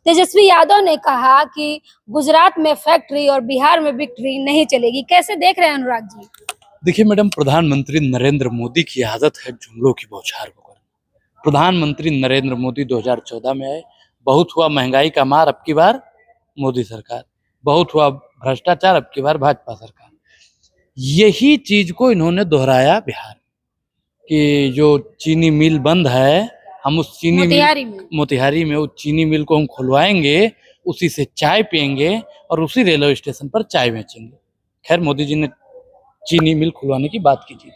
तेजस्वी यादव ने कहा कि गुजरात में फैक्ट्री और बिहार में विक्ट्री नहीं चलेगी। कैसे देख रहे हैं अनुराग जी? देखिए मैडम, प्रधानमंत्री नरेंद्र मोदी की आदत है जुमलों की बौछार होकर। प्रधानमंत्री नरेंद्र मोदी 2014 में आए, बहुत हुआ महंगाई का मार, अब की बार मोदी सरकार, बहुत हुआ भ्रष्टाचार, अब की बार भाजपा सरकार। यही चीज को इन्होंने दोहराया बिहार कि जो चीनी मिल बंद है, हम उस चीनी मोतिहारी में उस चीनी मिल को हम खुलवाएंगे, उसी से चाय पियेंगे और उसी रेलवे स्टेशन पर चाय बेचेंगे। खैर, मोदी जी ने चीनी मिल खुलवाने की बात की थी।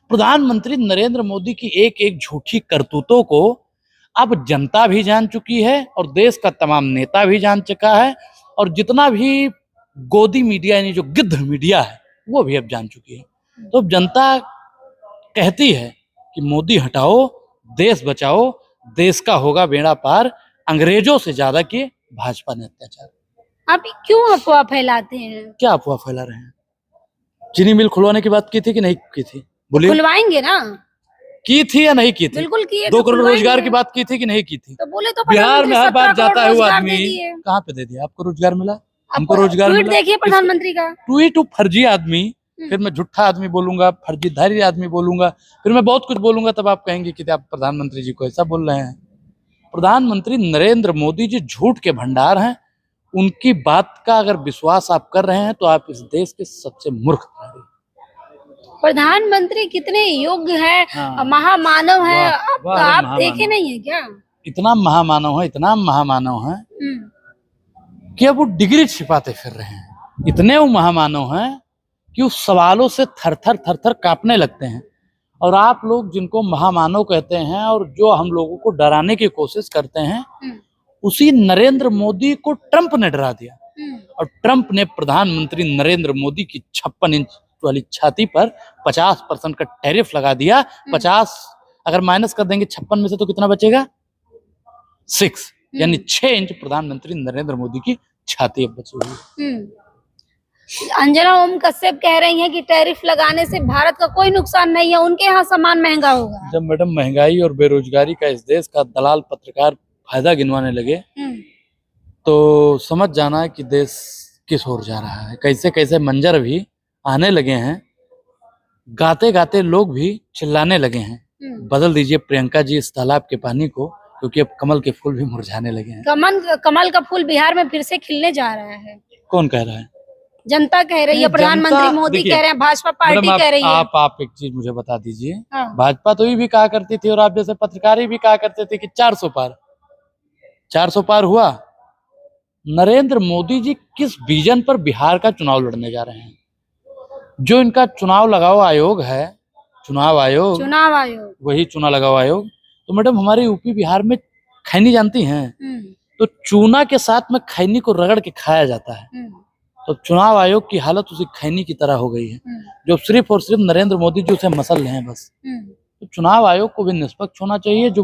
प्रधानमंत्री नरेंद्र मोदी की एक एक झूठी करतूतों को अब जनता भी जान चुकी है और देश का तमाम नेता भी जान चुका है, और जितना भी गोदी मीडिया यानी जो गिद्ध मीडिया है वो भी अब जान चुकी है। तो अब जनता कहती है कि मोदी हटाओ, देश बचाओ, देश का होगा बेड़ा पार, अंग्रेजों से ज्यादा किए भाजपा ने अत्याचार। आप क्यों अफवाह फैलाते हैं? क्या अफवाह फैला रहे हैं? चीनी मिल खुलवाने की बात की थी कि नहीं की थी? बोलिए। खुलवाएंगे ना? की थी या नहीं की थी? बिल्कुल की है। 2 करोड़ रोजगार की बात की थी कि नहीं की थी? तो बोले तो बिहार में हर बार जाता है वो आदमी, कहाँ पे दे दिया? आपको रोजगार मिला? हमको रोजगार मिला? देखिए प्रधानमंत्री का ट्वीट, फर्जी आदमी, फिर मैं झूठा आदमी बोलूंगा, फर्जीधारी आदमी बोलूंगा, फिर मैं बहुत कुछ बोलूंगा, तब आप कहेंगे कि आप प्रधानमंत्री जी को ऐसा बोल रहे हैं। प्रधानमंत्री नरेंद्र मोदी जी झूठ के भंडार हैं। उनकी बात का अगर विश्वास आप कर रहे हैं तो आप इस देश के सबसे मूर्ख प्राणी। प्रधानमंत्री कितने योग्य है, हाँ। महामानव है, आप देखे नहीं है क्या? इतना महामानव है, इतना महामानव है कि अब वो डिग्री छिपाते फिर रहे हैं। इतने वो महामानव हैं कि उस सवालों से थर थर कांपने लगते हैं। और आप लोग जिनको महामानव कहते हैं और जो हम लोगों को डराने की कोशिश करते हैं, उसी नरेंद्र मोदी को ट्रंप ने डरा दिया। और ट्रंप ने प्रधानमंत्री नरेंद्र मोदी की 56 इंच वाली छाती पर 50% का टैरिफ लगा दिया। 50 अगर माइनस कर देंगे 56 में से तो कितना बचेगा? 6, यानी 6 इंच प्रधानमंत्री नरेंद्र मोदी की छाती अब बची हुई। अंजना ओम कश्यप कह रही हैं कि टैरिफ लगाने से भारत का कोई नुकसान नहीं है, उनके यहाँ सामान महंगा होगा। जब मैडम महंगाई और बेरोजगारी का इस देश का दलाल पत्रकार फायदा गिनवाने लगे तो समझ जाना कि देश किस ओर जा रहा है। कैसे कैसे मंजर भी आने लगे हैं, गाते गाते लोग भी चिल्लाने लगे हैं, बदल दीजिए प्रियंका जी इस तालाब के पानी को, क्योंकि अब कमल के फूल भी मुरझाने लगे हैं। कमल का फूल बिहार में फिर से खिलने जा रहा है। कौन कह रहा है? जनता कह रही है, प्रधानमंत्री मोदी कह रहे हैं, भाजपा पार्टी कह रही है। आप एक चीज मुझे बता दीजिए। हाँ। भाजपा तो ये भी कहा करती थी और आप जैसे पत्रकार भी कहा करते थे कि 400 पार हुआ। नरेंद्र मोदी जी किस विजन पर बिहार का चुनाव लड़ने जा रहे हैं? जो इनका चुनाव लगाओ आयोग है, चुनाव आयोग वही चुनाव लगाओ आयोग। तो मैडम, हमारे यूपी बिहार में खैनी जानती हैं? तो चूना के साथ में खैनी को रगड़ के खाया जाता है। तो चुनाव आयोग की हालत उसी खैनी की तरह हो गई है, जो सिर्फ और सिर्फ नरेंद्र मोदी जी उसे मसल रहे हैं बस। तो चुनाव आयोग को भी निष्पक्ष होना चाहिए। जो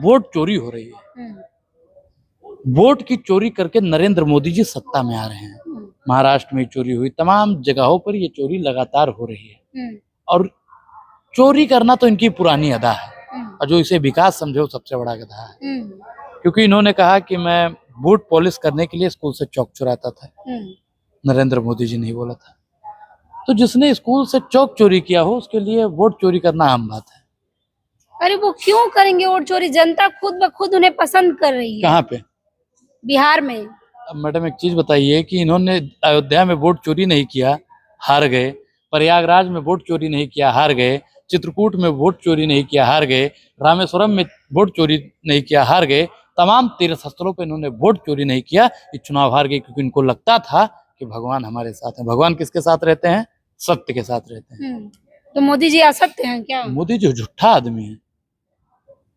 वोट चोरी हो रही है, वोट की चोरी करके नरेंद्र मोदी जी सत्ता में आ रहे हैं। महाराष्ट्र में चोरी हुई, तमाम जगहों पर ये चोरी लगातार हो रही है। और चोरी करना तो इनकी पुरानी अदा है, और जो इसे विकास समझे वो सबसे बड़ा गधा है। क्योंकि इन्होंने कहा कि मैं बूट पॉलिश करने के लिए स्कूल से चौक चुराता था। नरेंद्र मोदी जी नहीं बोला था। तो जिसने स्कूल से चौक चोरी किया हो उसके लिए वोट चोरी करना आम बात है। अरे वो क्यों करेंगे वोट चोरी? जनता खुद ब खुद उन्हें पसंद कर रही है। कहाँ पे? बिहार में। अब मैडम एक चीज बताइए कि इन्होंने अयोध्या में वोट चोरी नहीं किया, हार गए। प्रयागराज में वोट चोरी नहीं किया, हार गए। चित्रकूट में वोट चोरी नहीं किया, हार गए। रामेश्वरम में वोट चोरी नहीं किया, हार गए। तमाम तीर्थ स्थलों पर इन्होंने वोट चोरी नहीं किया, ये चुनाव हार गए क्योंकि इनको लगता था कि भगवान हमारे साथ हैं। भगवान किसके साथ रहते हैं? सत्य के साथ रहते हैं। तो मोदी जी असत्य हैं क्या? मोदी जी झूठा आदमी है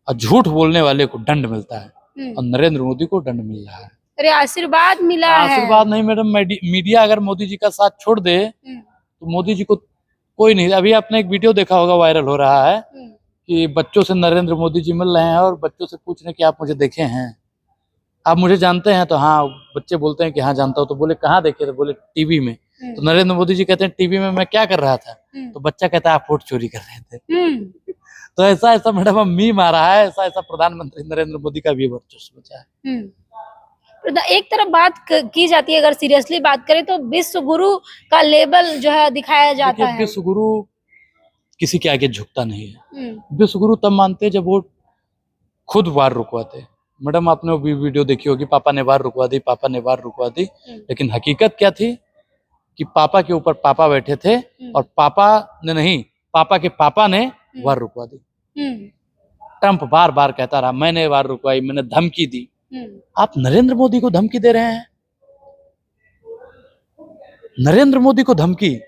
और झूठ बोलने वाले को दंड मिलता है, और नरेंद्र मोदी को दंड मिल रहा है। अरे आशीर्वाद मिला है। आशीर्वाद नहीं मैडम, मीडिया अगर मोदी जी का साथ छोड़ दे तो मोदी जी को कोई नहीं। अभी आपने एक वीडियो देखा होगा, वायरल हो रहा है कि बच्चों से नरेंद्र मोदी जी मिल रहे हैं और बच्चों से पूछ रहे हैं कि आप मुझे देखे हैं, आप मुझे जानते हैं? तो हाँ, बच्चे बोलते हैं कि हाँ जानता हूँ। तो बोले कहाँ देखे? तो बोले टीवी में। तो नरेंद्र मोदी जी कहते हैं टीवी में मैं क्या कर रहा था? तो बच्चा कहता है आप वोट चोरी कर रहे थे। तो ऐसा मैडम मीम आ रहा है, ऐसा प्रधानमंत्री नरेंद्र मोदी का भी वर्चस्व बचा है। एक तरफ बात की जाती है, अगर सीरियसली बात करें तो विश्व गुरु का लेबल जो है दिखाया जाता है। विश्व गुरु किसी के आगे झुकता नहीं है। विश्व गुरु तब मानते जब वो खुद वार रुकवाते। मैडम आपने वो वीडियो देखी होगी, पापा ने वार रुकवा दी, पापा ने वार रुकवा दी। लेकिन हकीकत क्या थी कि पापा के ऊपर पापा बैठे थे और पापा ने नहीं, पापा के पापा ने वार रुकवा दी। ट्रंप बार बार कहता रहा मैंने वार रुकवाई, मैंने धमकी दी। आप नरेंद्र मोदी को धमकी दे रहे हैं। नरेंद्र मोदी को धमकी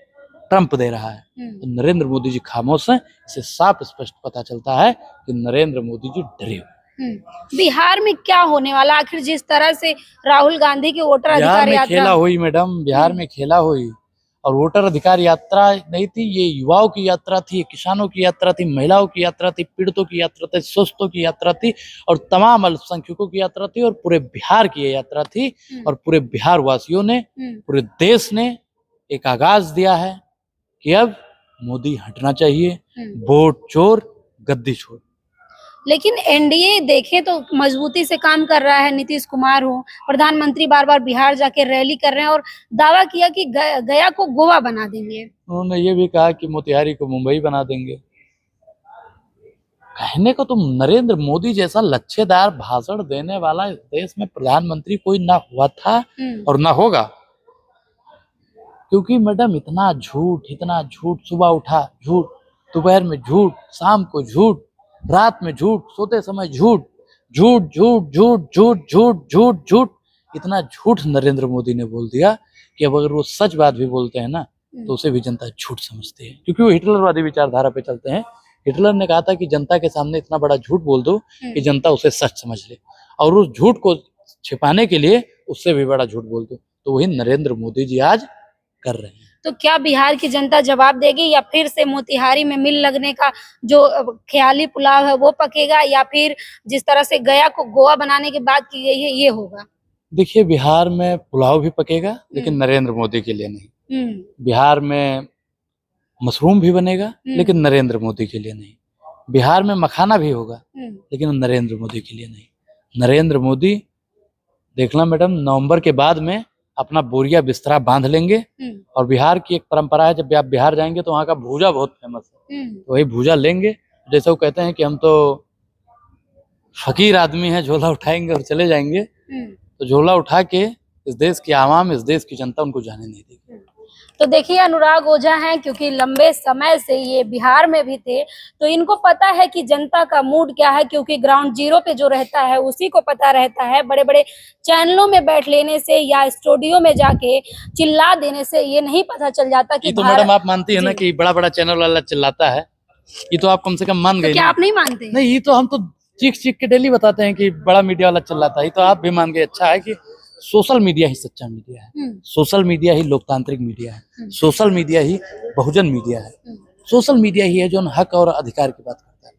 ट्रंप दे रहा है। तो नरेंद्र मोदी जी खामोश हैं। इससे साफ स्पष्ट पता चलता है कि नरेंद्र मोदी जी डरे हुए। बिहार में क्या होने वाला, आखिर जिस तरह से राहुल गांधी की वोटर अधिकार यात्रा खेला हुई मैडम, बिहार में खेला हुई। और वोटर अधिकार यात्रा नहीं थी, ये युवाओं की यात्रा थी, किसानों की यात्रा थी, महिलाओं की यात्रा थी, पीड़ितों की यात्रा थी, स्वस्थों की यात्रा थी और तमाम अल्पसंख्यकों की यात्रा थी और पूरे बिहार की ये यात्रा थी। और पूरे बिहार वासियों ने, पूरे देश ने एक आगाज दिया है कि अब मोदी हटना चाहिए, वोट चोर गद्दी छोड़। लेकिन एनडीए देखें तो मजबूती से काम कर रहा है। नीतीश कुमार हो, प्रधानमंत्री बार बार बिहार जाके रैली कर रहे हैं और दावा किया कि गया को गोवा बना देंगे। उन्होंने ये भी कहा कि मोतिहारी को मुंबई बना देंगे। कहने को तुम नरेंद्र मोदी जैसा लच्छेदार भाषण देने वाला इस देश में प्रधानमंत्री कोई ना हुआ था और ना होगा। क्योंकि मैडम इतना झूठ, सुबह उठा झूठ, दोपहर में झूठ, शाम को झूठ, रात में झूठ, सोते समय झूठ, झूठ, इतना झूठ नरेंद्र मोदी ने बोल दिया कि अब अगर वो सच बात भी बोलते हैं ना तो उसे भी जनता झूठ समझती है। क्योंकि वो हिटलरवादी विचारधारा पे चलते हैं। हिटलर ने कहा था कि जनता के सामने इतना बड़ा झूठ बोल दो कि जनता उसे सच समझ ले, और उस झूठ को छिपाने के लिए उससे भी बड़ा झूठ बोल दो। तो वही नरेंद्र मोदी जी आज कर रहे हैं। तो क्या बिहार की जनता जवाब देगी, या फिर से मोतिहारी में मिल लगने का जो ख्याली पुलाव है वो पकेगा, या फिर जिस तरह से गया को गोवा बनाने की बात की गई है ये होगा? देखिए, बिहार में पुलाव भी पकेगा लेकिन नरेंद्र मोदी के लिए नहीं। बिहार में मशरूम भी बनेगा लेकिन नरेंद्र मोदी के लिए नहीं। बिहार में मखाना भी होगा लेकिन नरेंद्र मोदी के लिए नहीं। नरेंद्र मोदी देखना मैडम, नवंबर के बाद में अपना बोरिया बिस्तरा बांध लेंगे। और बिहार की एक परंपरा है, जब आप बिहार जाएंगे तो वहाँ का भूजा बहुत फेमस है, तो वही भूजा लेंगे। जैसे वो कहते हैं कि हम तो फकीर आदमी हैं, झोला उठाएंगे और चले जाएंगे, तो झोला उठा के इस देश की आवाम, इस देश की जनता उनको जाने नहीं देगी। तो देखिए, अनुराग ओझा हैं, क्योंकि लंबे समय से ये बिहार में भी थे तो इनको पता है कि जनता का मूड क्या है, क्योंकि ग्राउंड जीरो पे जो रहता है उसी को पता रहता है। बड़े बड़े चैनलों में बैठ लेने से या स्टूडियो में जाके चिल्ला देने से ये नहीं पता चल जाता कि तो मैडम आप मानती है ना कि बड़ा बड़ा चैनल वाला चिल्लाता है, ये तो आप कम से कम मान गए। क्या आप नहीं मानते? नहीं, ये तो हम तो चीख के डेली बताते हैं कि बड़ा मीडिया वाला चिल्लाता है, ये तो आप भी मान गए। अच्छा है कि सोशल मीडिया ही सच्चा मीडिया है, सोशल मीडिया ही लोकतांत्रिक मीडिया है, सोशल मीडिया ही बहुजन मीडिया है, सोशल मीडिया ही है जो हक और अधिकार की बात करता है।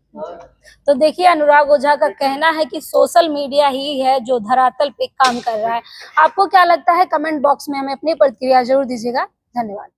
तो देखिए, अनुराग ओझा का कहना है कि सोशल मीडिया ही है जो धरातल पे काम कर रहा है। आपको क्या लगता है? कमेंट बॉक्स में हमें अपनी प्रतिक्रिया जरूर दीजिएगा। धन्यवाद।